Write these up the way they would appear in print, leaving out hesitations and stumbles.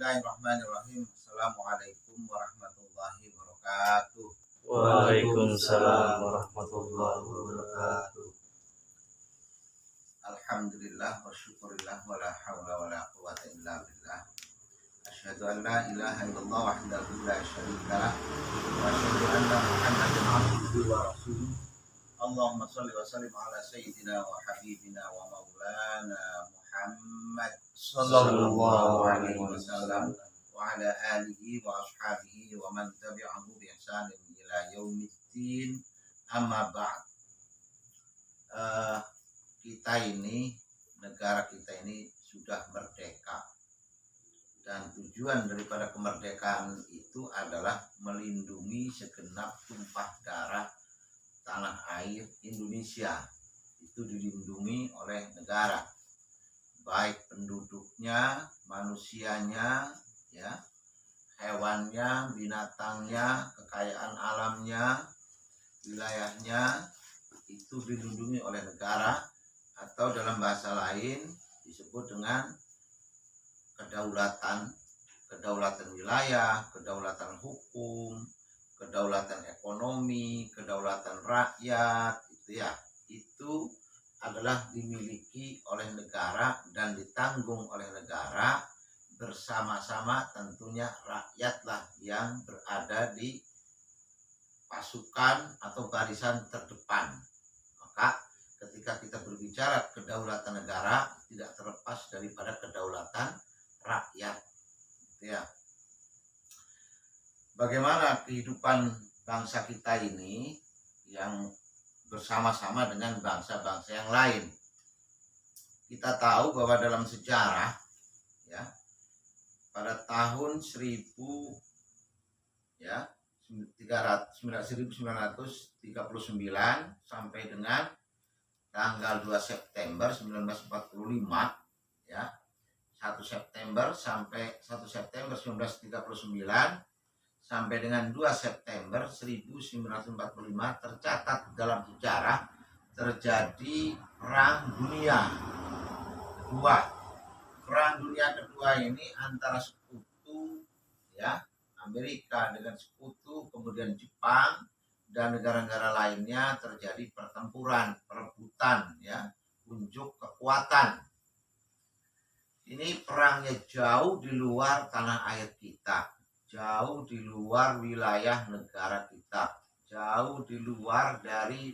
Bismillahirrahmanirrahim. Assalamualaikum warahmatullahi wabarakatuh. Waalaikumsalam warahmatullahi wabarakatuh. Alhamdulillah wa syukurillah wa la hawla wa la quwwata illa billah. Asyhadu an la ilaha illallah wahdahu la syarika lah wa asyhadu anna Muhammadan abduhu wa rasuluh. Allahumma shalli wa sallim ala sayyidina wa habibina wa maulana Muhammad sallallahu alaihi wasallam wa ala alihi wa ashabihi wa man tabi'ahu bi ihsanin ila yaumiddin. Amma ba'd. Negara kita ini sudah merdeka, dan tujuan daripada kemerdekaan itu adalah melindungi segenap tumpah darah tanah air Indonesia. Itu dilindungi oleh negara, baik penduduknya, manusianya, ya, hewannya, binatangnya, kekayaan alamnya, wilayahnya, itu dilindungi oleh negara, atau dalam bahasa lain disebut dengan kedaulatan wilayah, kedaulatan hukum, kedaulatan ekonomi, kedaulatan rakyat, itu adalah dimiliki oleh negara dan ditanggung oleh negara bersama-sama. Tentunya rakyatlah yang berada di pasukan atau barisan terdepan. Maka ketika kita berbicara kedaulatan negara, tidak terlepas daripada kedaulatan rakyat. Ya. Bagaimana kehidupan bangsa kita ini yang bersama-sama dengan bangsa-bangsa yang lain? Kita tahu bahwa dalam sejarah, ya, pada tahun 1939 sampai dengan tanggal 2 September 1945, ya, 1 September sampai 1 September 1939 sampai dengan 2 September 1945 tercatat dalam sejarah terjadi Perang Dunia Kedua. Perang Dunia Kedua ini antara sekutu, ya, Amerika dengan sekutu, kemudian Jepang dan negara-negara lainnya, terjadi pertempuran, perebutan, ya, unjuk kekuatan. Ini perangnya jauh di luar tanah air kita, jauh di luar wilayah negara kita, jauh di luar dari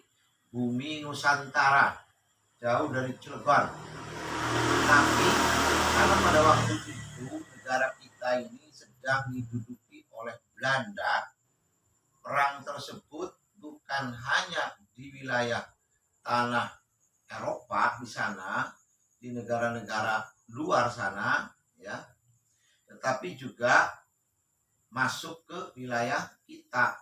bumi Nusantara, jauh dari Cilegon. Tapi karena pada waktu itu negara kita ini sedang diduduki oleh Belanda, perang tersebut bukan hanya di wilayah tanah Eropa di sana, di negara-negara luar sana, ya, tetapi juga masuk ke wilayah kita,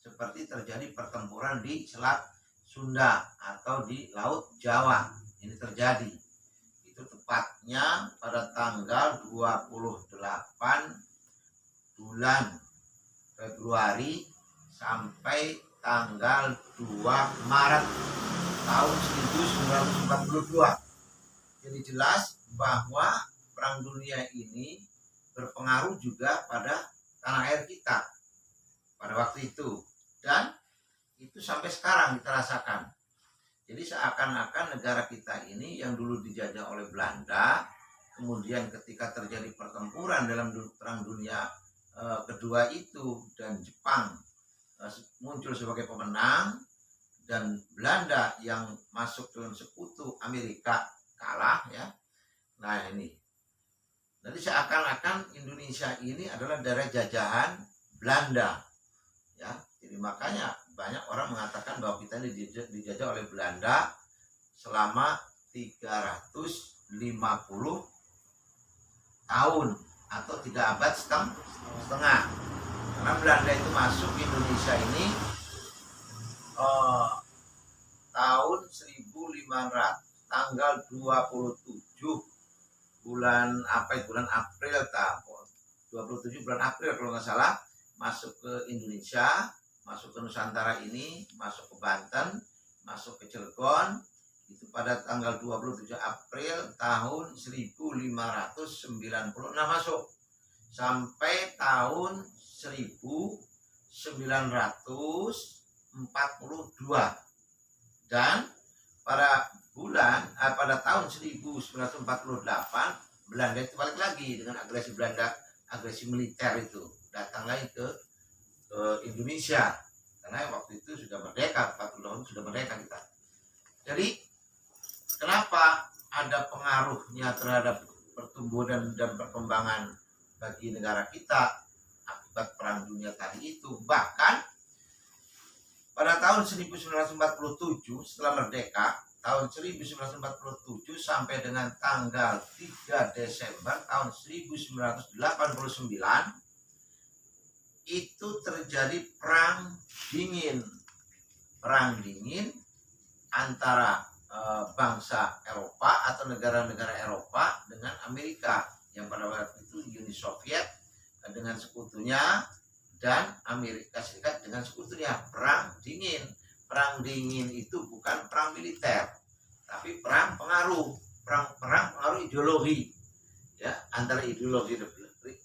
seperti terjadi pertempuran di Selat Sunda atau di Laut Jawa. Ini terjadi, itu tepatnya pada tanggal 28 bulan Februari sampai tanggal 2 Maret tahun 1942. Jadi jelas bahwa Perang Dunia ini berpengaruh juga pada tanah air kita pada waktu itu, dan itu sampai sekarang kita rasakan. Jadi seakan-akan negara kita ini yang dulu dijajah oleh Belanda, kemudian ketika terjadi pertempuran dalam Perang Dunia Kedua itu dan Jepang muncul sebagai pemenang dan Belanda yang masuk dalam sekutu Amerika kalah, ya. Nah, ini jadi seakan-akan Indonesia ini adalah daerah jajahan Belanda, ya. Jadi makanya banyak orang mengatakan bahwa kita ini dijajah oleh Belanda selama 350 tahun atau 3 abad setengah. Karena Belanda itu masuk ke Indonesia ini tahun 1500, tanggal 27 bulan April, 27 bulan April kalau nggak salah, masuk ke Indonesia, masuk ke Nusantara ini, masuk ke Banten, masuk ke Cilegon, itu pada tanggal 27 April tahun 1596 masuk. sampai tahun 1942, dan pada tahun 1948 Belanda itu balik lagi dengan agresi militer itu, datang lagi ke Indonesia, karena waktu itu sudah merdeka, 40 tahun sudah merdeka kita. Jadi kenapa ada pengaruhnya terhadap pertumbuhan dan perkembangan bagi negara kita akibat Perang Dunia tadi itu? Bahkan pada tahun 1947 setelah merdeka, tahun 1947 sampai dengan tanggal 3 Desember tahun 1989 itu terjadi perang dingin antara bangsa Eropa atau negara-negara Eropa dengan Amerika, yang pada waktu itu Uni Soviet dengan sekutunya dan Amerika Serikat dengan sekutunya. Perang dingin itu bukan perang militer, tapi perang pengaruh ideologi, ya, antara ideologi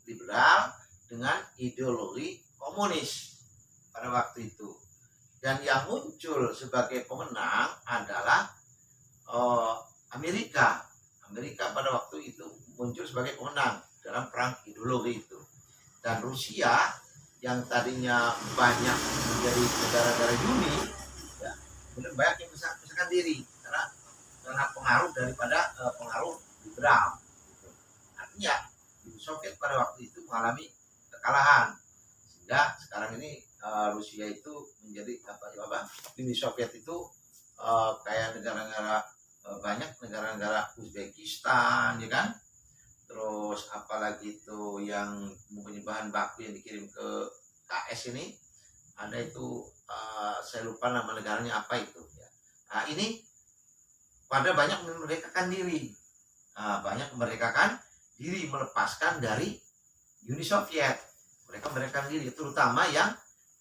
liberal dengan ideologi komunis pada waktu itu. Dan yang muncul sebagai pemenang adalah Amerika pada waktu itu muncul sebagai pemenang dalam perang ideologi itu. Dan Rusia yang tadinya banyak menjadi negara-negara Uni, ya, kemudian banyak yang memisahkan diri karena pengaruh daripada pengaruh liberal. Artinya Uni Soviet pada waktu itu mengalami kekalahan, sehingga sekarang ini Rusia itu menjadi Uni Soviet itu kayak negara-negara banyak negara-negara Uzbekistan, ya kan? Terus apalagi itu yang mempunyai bahan baku yang dikirim ke KS ini, ada itu saya lupa nama negaranya apa itu, ya. Nah, ini pada banyak memerdekakan diri, melepaskan dari Uni Soviet. Mereka memerdekakan diri, terutama yang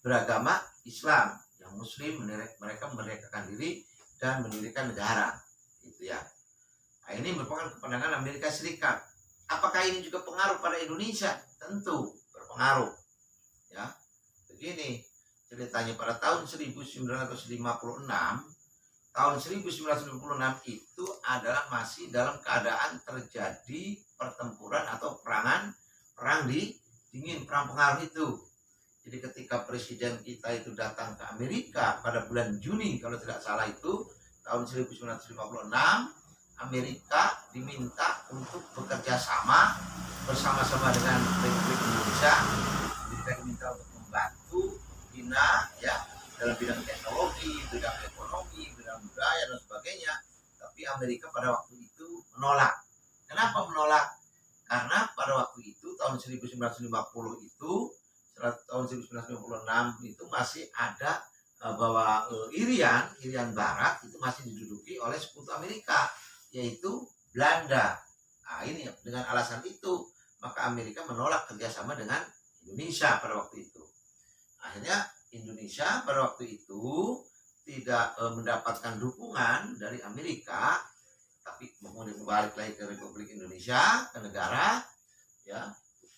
beragama Islam, yang Muslim, mereka memerdekakan diri dan mendirikan negara, itu ya. Nah, ini merupakan kepentingan Amerika Serikat. Apakah ini juga pengaruh pada Indonesia? Tentu berpengaruh, ya. Begini ceritanya, pada tahun 1956 itu adalah masih dalam keadaan terjadi pertempuran atau perang dingin, perang pengaruh itu. Jadi ketika presiden kita itu datang ke Amerika pada bulan Juni kalau tidak salah itu tahun 1956, Amerika diminta untuk bekerja sama bersama-sama dengan Republik Indonesia. Amerika diminta untuk membantu China, ya, dalam bidang teknologi, bidang ekonomi, bidang budaya dan sebagainya. Tapi Amerika pada waktu itu menolak. Kenapa menolak? Karena pada waktu itu tahun 1950 itu, setelah tahun 1956 itu masih ada bahwa Irian Barat itu masih diduduki oleh sekutu Amerika, yaitu Belanda. Nah, ini dengan alasan itu maka Amerika menolak kerjasama dengan Indonesia pada waktu itu. Akhirnya Indonesia pada waktu itu tidak mendapatkan dukungan dari Amerika, tapi kemudian balik lagi ke Republik Indonesia, ke negara, ya,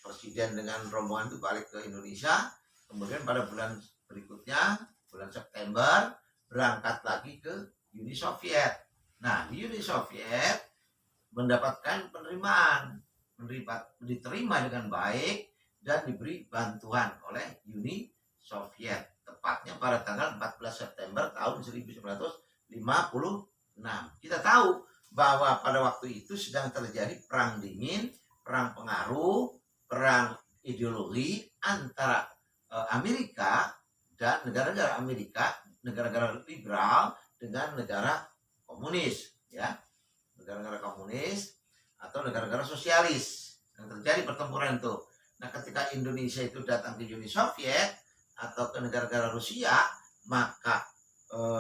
presiden dengan rombongan itu balik ke Indonesia. Kemudian pada bulan berikutnya, bulan September, berangkat lagi ke Uni Soviet. Nah, di Uni Soviet mendapatkan penerimaan, diterima dengan baik dan diberi bantuan oleh Uni Soviet, tepatnya pada tanggal 14 September tahun 1956. Kita tahu bahwa pada waktu itu sedang terjadi perang dingin, perang pengaruh, perang ideologi antara Amerika dan negara-negara Amerika, negara-negara liberal dengan negara komunis, ya, negara-negara komunis atau negara-negara sosialis, yang terjadi pertempuran itu. Nah, ketika Indonesia itu datang ke Uni Soviet atau ke negara-negara Rusia, maka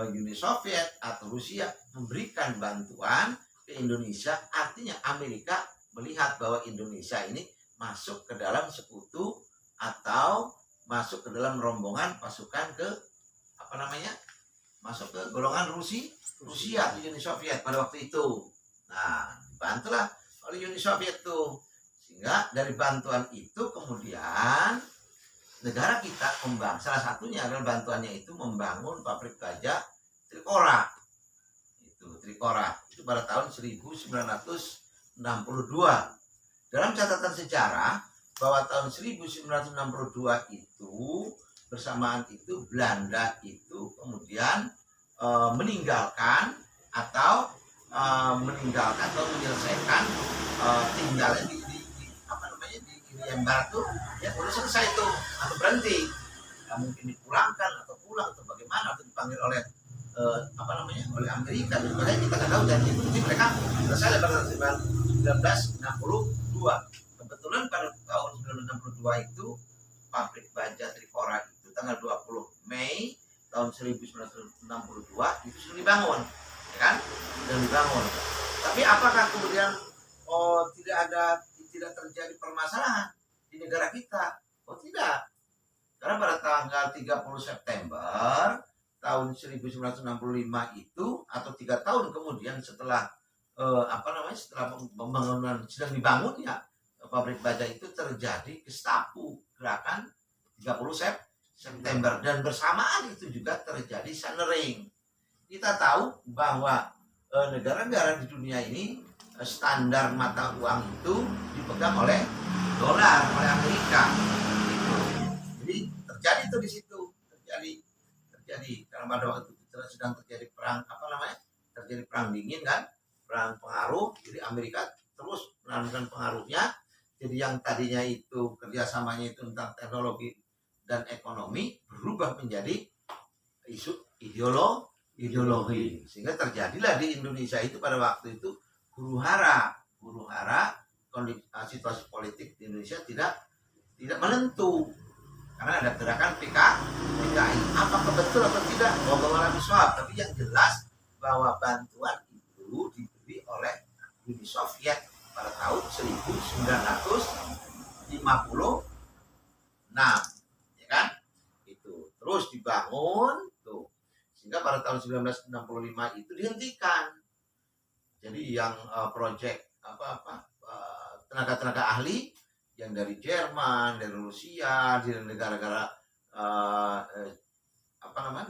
Uni Soviet atau Rusia memberikan bantuan ke Indonesia. Artinya Amerika melihat bahwa Indonesia ini masuk ke dalam sekutu atau masuk ke dalam rombongan pasukan ke masuk ke golongan Rusia di Uni Soviet pada waktu itu. Nah, dibantulah oleh Uni Soviet tuh, sehingga dari bantuan itu kemudian negara kita salah satunya adalah bantuannya itu membangun pabrik baja Trikora. Itu pada tahun 1962. Dalam catatan sejarah bahwa tahun 1962 itu bersamaan itu Belanda itu kemudian meninggalkan atau menyelesaikan tinggalnya di yang barat tuh ya udah selesai tuh atau berhenti, ya, mungkin dipulangkan atau pulang atau bagaimana atau dipanggil oleh oleh Amerika dan sebagainya, kita nggak tahu. Dan itu mereka selesai pada tahun 1962. Kebetulan pada tahun 1962 itu pabrik baja Trikora itu tanggal 20 Mei tahun 1962 itu sudah dibangun, ya kan? Sudah dibangun. Tapi apakah kemudian tidak terjadi permasalahan di negara kita? Oh tidak. Karena pada tanggal 30 September tahun 1965 itu atau 3 tahun kemudian setelah setelah pembangunan sedang dibangun ya pabrik baja itu terjadi Gestapo gerakan 30 September dan bersamaan itu juga terjadi Sanering. Kita tahu bahwa negara-negara di dunia ini standar mata uang itu dipegang oleh dolar, oleh Amerika. Gitu. Jadi terjadi itu di situ, terjadi karena pada waktu itu sedang terjadi perang terjadi perang dingin kan, perang pengaruh. Jadi Amerika terus menanamkan pengaruhnya. Jadi yang tadinya itu kerjasamanya itu tentang teknologi dan ekonomi berubah menjadi isu ideologi, sehingga terjadilah di Indonesia itu pada waktu itu huru hara situasi politik di Indonesia tidak menentu karena ada gerakan PKI. Apakah betul atau tidak? Wallahu a'lam. Tapi yang jelas bahwa bantuan itu diberi oleh Uni Soviet pada tahun 1956, ya kan? Itu terus dibangun tuh sehingga pada tahun 1965 itu dihentikan. Jadi yang proyek tenaga-tenaga ahli yang dari Jerman, dari Rusia, dari negara-negara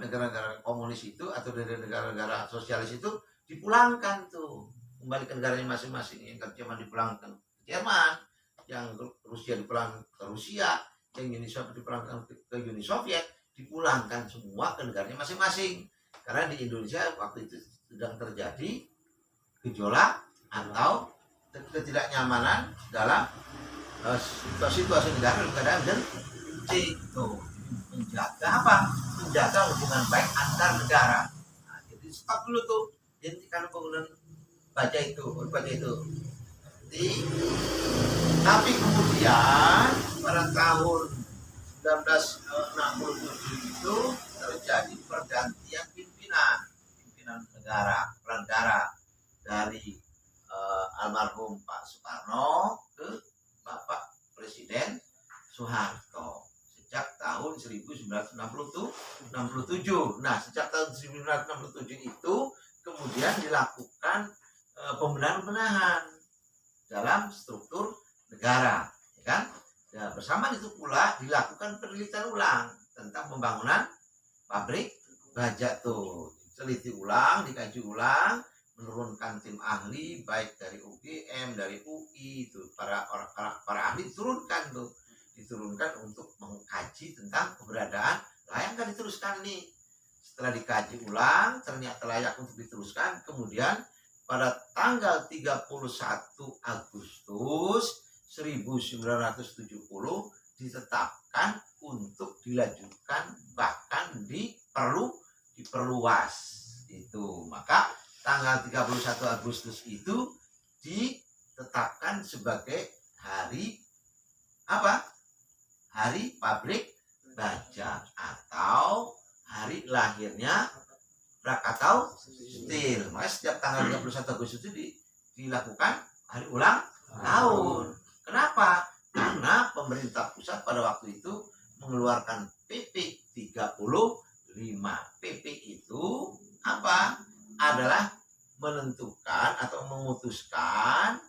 negara-negara komunis itu atau dari negara-negara sosialis itu dipulangkan tuh kembali ke negaranya masing-masing. Yang Jerman dipulangkan ke Jerman, yang Rusia dipulangkan ke Rusia, yang Uni Soviet dipulangkan ke Uni Soviet, dipulangkan semua ke negaranya masing-masing. Karena di Indonesia waktu itu sedang terjadi gejolak atau ketidaknyamanan dalam situasi negara dan itu menjaga hubungan baik antar negara. Nah, jadi stop dulu tuh, hentikan penggunaan baja itu. Tapi kemudian pada tahun 1967 itu terjadi pergantian pimpinan negara dari almarhum Pak Soekarno ke Bapak Presiden Soeharto sejak tahun 1967. Nah, sejak tahun 1967 itu kemudian dilakukan pembenahan dalam struktur negara, ya kan? Ya, bersamaan itu pula dilakukan penelitian ulang tentang pembangunan pabrik baja tuh. Diteliti ulang, dikaji ulang, menurunkan tim ahli baik dari UGM, dari UI itu para ahli diturunkan untuk mengkaji tentang keberadaan layak kan diteruskan nih. Setelah dikaji ulang ternyata layak untuk diteruskan, kemudian pada tanggal 31 Agustus 1970 ditetapkan untuk dilanjutkan bahkan diperluas itu. Maka tanggal 31 Agustus itu ditetapkan sebagai hari Hari Pabrik Baja atau hari lahirnya Krakatau Steel. Maka setiap tanggal 31 Agustus itu dilakukan hari ulang tahun. Kenapa? Karena pemerintah pusat pada waktu itu mengeluarkan PP 35. PP itu adalah menentukan atau memutuskan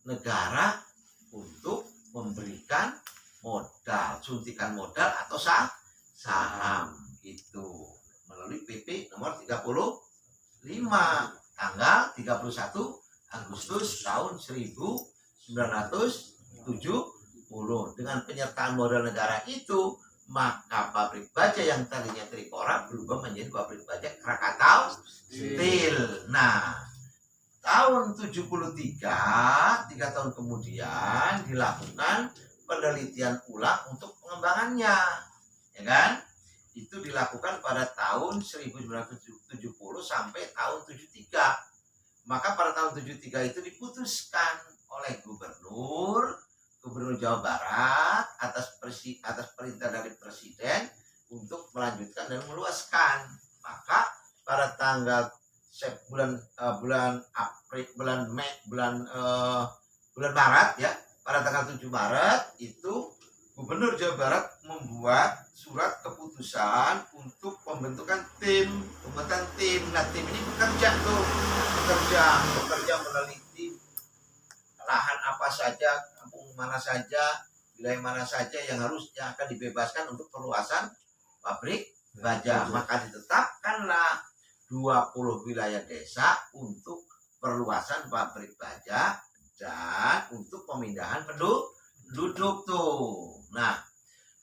negara untuk memberikan modal, suntikan modal atau saham itu melalui PP nomor 35 tanggal 31 Agustus tahun 1970. Dengan penyertaan modal negara itu, maka pabrik baja yang tadinya Trikora berubah menjadi pabrik baja Krakatau Steel. Nah, tahun 73, 3 tahun kemudian dilakukan penelitian ulang untuk pengembangannya, ya kan? Itu dilakukan pada tahun 1970 sampai tahun 73. Maka pada tahun 73 itu diputuskan oleh Gubernur Jawa Barat atas perintah dari Presiden untuk melanjutkan dan meluaskan. Maka pada tanggal bulan Maret ya, pada tanggal 7 Maret itu Gubernur Jawa Barat membuat surat keputusan untuk pembentukan tim. Nah, tim ini bekerja meneliti lahan apa saja, kampung mana saja, wilayah mana saja yang akan dibebaskan untuk perluasan pabrik baja. Maka ditetapkanlah 20 wilayah desa untuk perluasan pabrik baja dan untuk pemindahan penduduk tuh. Nah,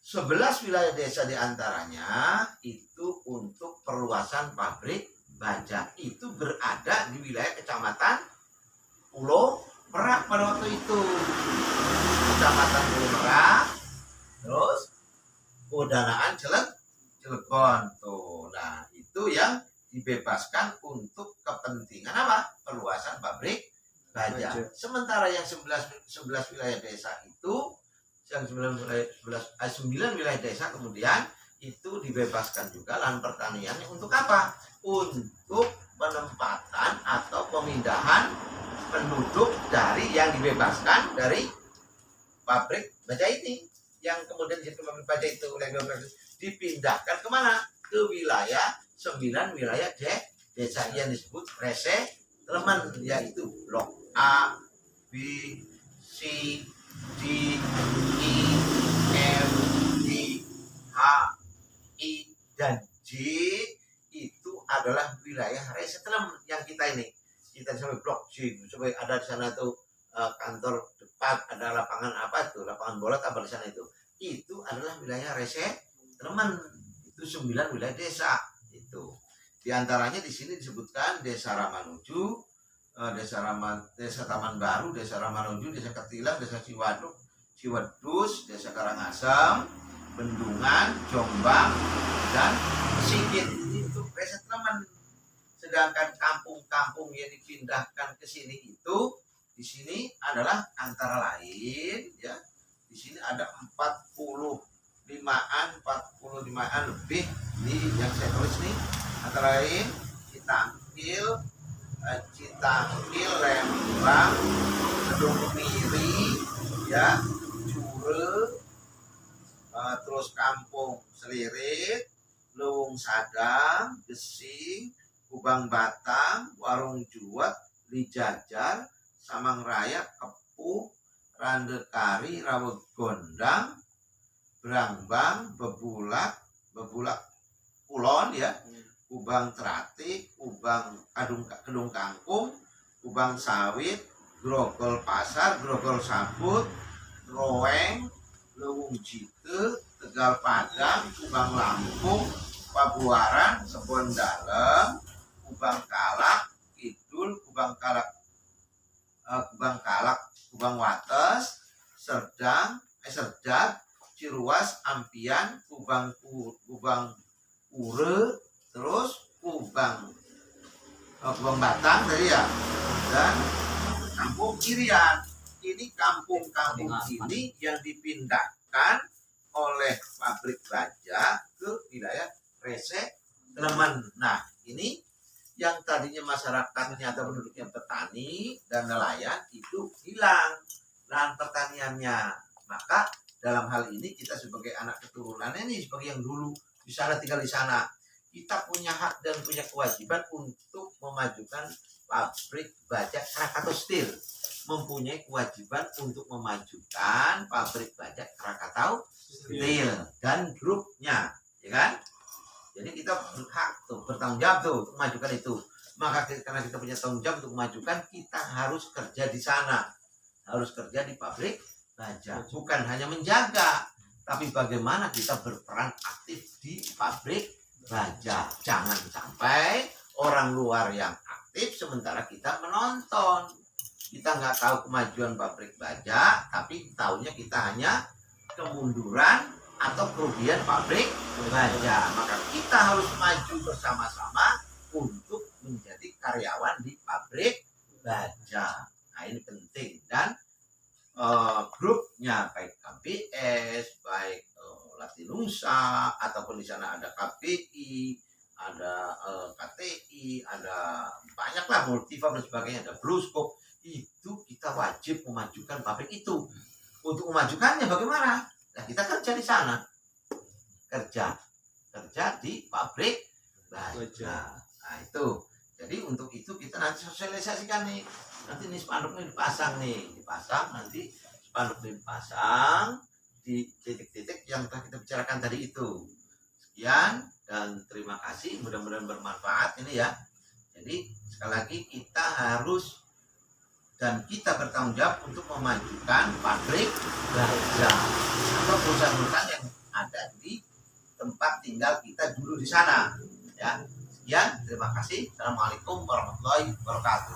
11 wilayah desa diantaranya itu untuk perluasan pabrik baja. Itu berada di wilayah Kecamatan Pulau Merak pada waktu itu. Kecamatan Pulau Merak, terus Podanaan Cilegon tuh. Nah, itu yang dibebaskan untuk kepentingan apa? Perluasan pabrik baja. Sementara yang 11 wilayah desa itu, yang 9 wilayah desa kemudian itu dibebaskan juga lahan pertaniannya untuk apa? Untuk penempatan atau pemindahan penduduk dari yang dibebaskan dari pabrik baja ini. Yang kemudian di pabrik baja itu dipindahkan kemana? Ke wilayah 9 wilayah desa yang disebut resettlement, yaitu blok A, B, C, D, E, F, G, H, I, dan J. Itu adalah wilayah resettlement yang kita sampai blok J, sampai ada di sana tuh kantor depan, ada lapangan apa tuh, lapangan bola apa di sana itu adalah wilayah resettlement. Itu 9 wilayah desa itu. Di antaranya di sini disebutkan Desa Ramanuju, Desa Taman Baru, Desa Ramanuju, Desa Ketilang, Desa Ciwadus, Desa Karangasem, Bendungan, Jombang, dan Sigit. Itu resettlement. Sedangkan kampung-kampung yang dipindahkan ke sini itu di sini adalah antara lain ya. Di sini ada 45-an lebih nih yang saya tulis nih, antara lain Citangkil, Lembang, Kedung Miri, ya, Jure, terus Kampung Selirit, Lewung Sadang, Gesing, Kubang Batang, Warung Juwet, Lijajar, Samang Raya, Kepuh, Randekari, Rawut Gondang, Brangbang, Bebulak Kulon ya, Kubang Teratik, Kubang Kedung Kangkung, Kubang Sawit, Grogol Pasar, Grogol Sabut, Roeng, Lewung Jite, Tegal Padang, Kubang Lampung, Pabuaran, Sebon Dalem, Kubang Kalak Kidul, Kubang Kalak, Kubang Wates, Serdang, Ciruas, Ampian, Kubang Pure, terus Kubang Batang tadi ya, dan Kampung Kirian. Ini kampung-kampung ini yang dipindahkan oleh pabrik baja ke wilayah resettlement. Nah, ini yang tadinya masyarakatnya atau penduduknya petani dan nelayan itu hilang lahan pertaniannya. Maka dalam hal ini kita sebagai anak keturunannya nih, sebagai yang dulu di sana tinggal di sana, kita punya hak dan punya kewajiban untuk memajukan pabrik baja Krakatau Steel. mempunyai kewajiban untuk memajukan pabrik baja Krakatau Steel dan grupnya, ya kan? Jadi kita berhak tuh, bertanggung jawab tuh untuk memajukan itu. Maka karena kita punya tanggung jawab untuk memajukan, kita harus kerja di sana, harus kerja di pabrik baja, bukan hanya menjaga, tapi bagaimana kita berperan aktif di pabrik baja. Jangan sampai orang luar yang aktif sementara kita menonton. Kita nggak tahu kemajuan pabrik baja, tapi tahunya kita hanya kemunduran atau kerugian pabrik baja. Maka kita harus maju bersama-sama untuk menjadi karyawan di pabrik baja. Nah ini penting. Dan grupnya baik KPS, baik Latinungsa, ataupun di sana ada KPI, ada KTI, ada banyaklah Multifa dan sebagainya, ada Bluescope. Itu kita wajib memajukan pabrik itu. Untuk memajukannya bagaimana? Nah, kita kerja di sana, kerja di pabrik baja. Nah itu, jadi untuk itu kita nanti sosialisasikan nih. Nanti nih spanduknya dipasang nanti spanduknya dipasang di titik-titik yang telah kita bicarakan tadi itu. Sekian dan terima kasih, mudah-mudahan bermanfaat ini ya. Jadi sekali lagi kita harus dan kita bertanggung jawab untuk memajukan pabrik baja atau perusahaan-perusahaan yang ada di tempat tinggal kita dulu di sana ya. Sekian, terima kasih. Assalamualaikum warahmatullahi wabarakatuh.